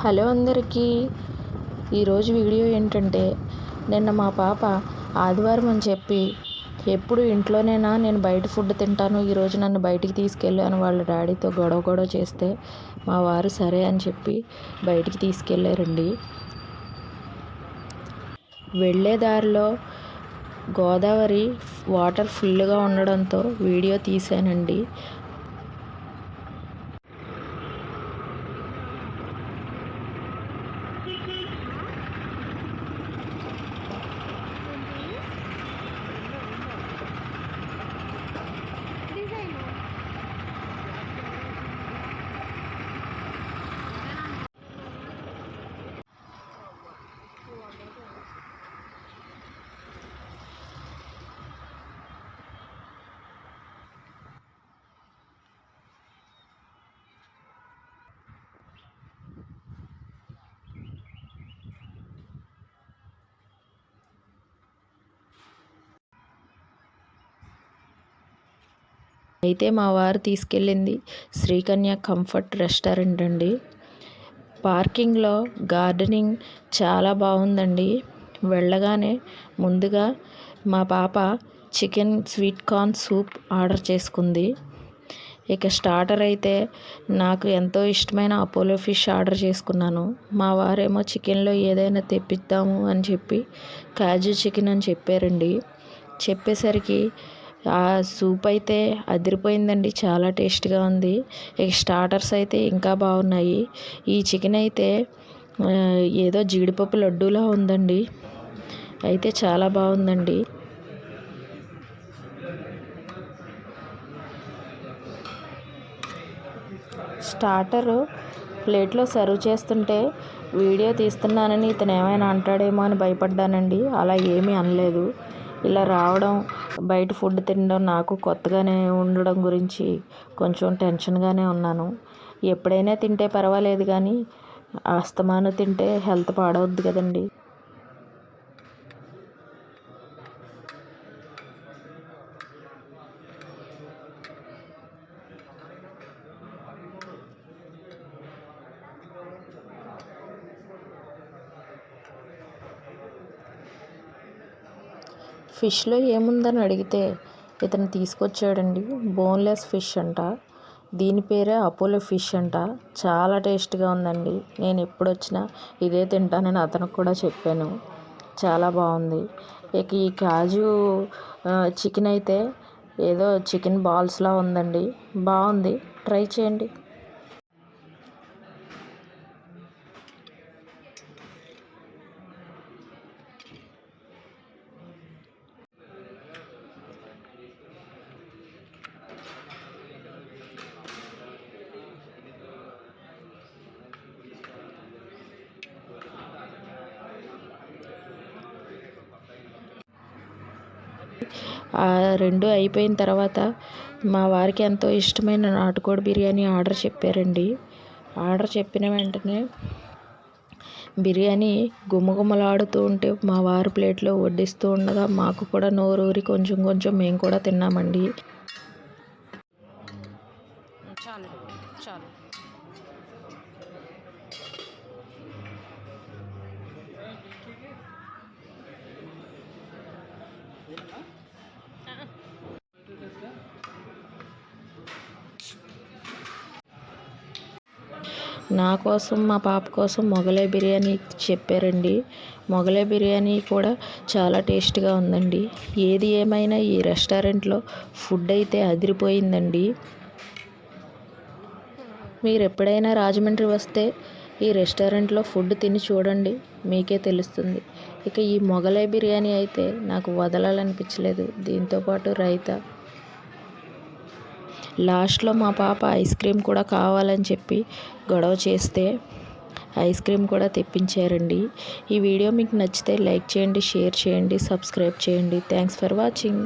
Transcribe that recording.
Hello అందరికీ. ఈరోజు video ఏంటంటే, నిన్న మా పాప ఆదివారం అని చెప్పి ఎప్పుడు ఇంట్లోనేనా నేను బయట ఫుడ్ తింటాను, ఈరోజు నన్ను బయటికి తీసుకెళ్ళు అని వాళ్ళ డాడీతో గొడవ చేస్తే మా వారు సరే అని చెప్పి బయటికి తీసుకెళ్ళారండి. వెళ్ళే దారిలో గోదావరి వాటర్ ఫుల్గా ఉండడంతో వీడియో తీశానండి. అయితే మా వారు తీసుకెళ్ళింది శ్రీకన్య కంఫర్ట్ రెస్టారెంట్ అండి. పార్కింగ్లో గార్డెనింగ్ చాలా బాగుందండి. వెళ్ళగానే ముందుగా మా పాప chicken sweet corn soup order చేసుకుంది. ఇక స్టార్టర్ అయితే నాకు ఎంతో ఇష్టమైన అపోలో ఫిష్ ఆర్డర్ చేసుకున్నాను. మా వారేమో చికెన్లో ఏదైనా తెప్పిద్దాము అని చెప్పి కాజు చికెన్ అని చెప్పారండి. చెప్పేసరికి ఆ సూప్ అయితే అదిరిపోయిందండి, చాలా టేస్ట్గా ఉంది. ఇక స్టార్టర్స్ అయితే ఇంకా బాగున్నాయి. ఈ చికెన్ అయితే ఏదో జీడిపప్పు లడ్డూలా ఉందండి, అయితే చాలా బాగుందండి. స్టార్టరు ప్లేట్లో సర్వ్ చేస్తుంటే వీడియో తీస్తున్నానని ఇతను ఏమైనా అంటాడేమో అని భయపడ్డానండి. అలా ఏమీ అనలేదు. ఇలా రావడం, బయట ఫుడ్ తినడం నాకు కొత్తగానే ఉండడం గురించి కొంచెం టెన్షన్గానే ఉన్నాను. ఎప్పుడైనా తింటే పర్వాలేదు కానీ అస్తమానం తింటే హెల్త్ పాడవుద్ది కదండి. ఫిష్లో ఏముందని అడిగితే ఇతను తీసుకొచ్చాడండి. బోన్లెస్ ఫిష్ అంట, దీని పేరే అపోలో ఫిష్ అంట. చాలా టేస్ట్గా ఉందండి. నేను ఎప్పుడు వచ్చినా ఇదే తింటానని అతనికి కూడా చెప్పాను. చాలా బాగుంది. ఇక ఈ కాజు చికెన్ అయితే ఏదో చికెన్ బాల్స్లా ఉందండి, బాగుంది. ట్రై చేయండి. ఆ రెండు అయిపోయిన తర్వాత మా వారికి ఎంతో ఇష్టమైన నాటుకోడి బిర్యానీ ఆర్డర్ చెప్పారండి. ఆర్డర్ చెప్పిన వెంటనే బిర్యానీ గుమగుమలాడుతూ ఉంటే మా వారు ప్లేట్లో వడ్డిస్తూ ఉండగా మాకు కూడా నోరూరి కొంచెం మేము కూడా తిన్నామండి. చాలు చాలు. నా కోసం, మా పాప కోసం మొగలై బిర్యానీ చెప్పారండి. మొగలై బిర్యానీ కూడా చాలా టేస్ట్గా ఉందండి. ఏది ఏమైనా ఈ రెస్టారెంట్లో ఫుడ్ అయితే అదిరిపోయిందండి. మీరు ఎప్పుడైనా రాజమండ్రి వస్తే ఈ రెస్టారెంట్లో ఫుడ్ తిని చూడండి, మీకే తెలుస్తుంది. ఇక ఈ మొగలై బిర్యానీ అయితే నాకు వదలాలనిపించలేదు. దీంతోపాటు రైతా, లాస్ట్లో మా పాప ఐస్ క్రీమ్ కూడా కావాలని చెప్పి గొడవ చేస్తే ఐస్ క్రీమ్ కూడా తెప్పించారండి. ఈ వీడియో మీకు నచ్చితే లైక్ చేయండి, షేర్ చేయండి, సబ్స్క్రైబ్ చేయండి. Thanks for watching.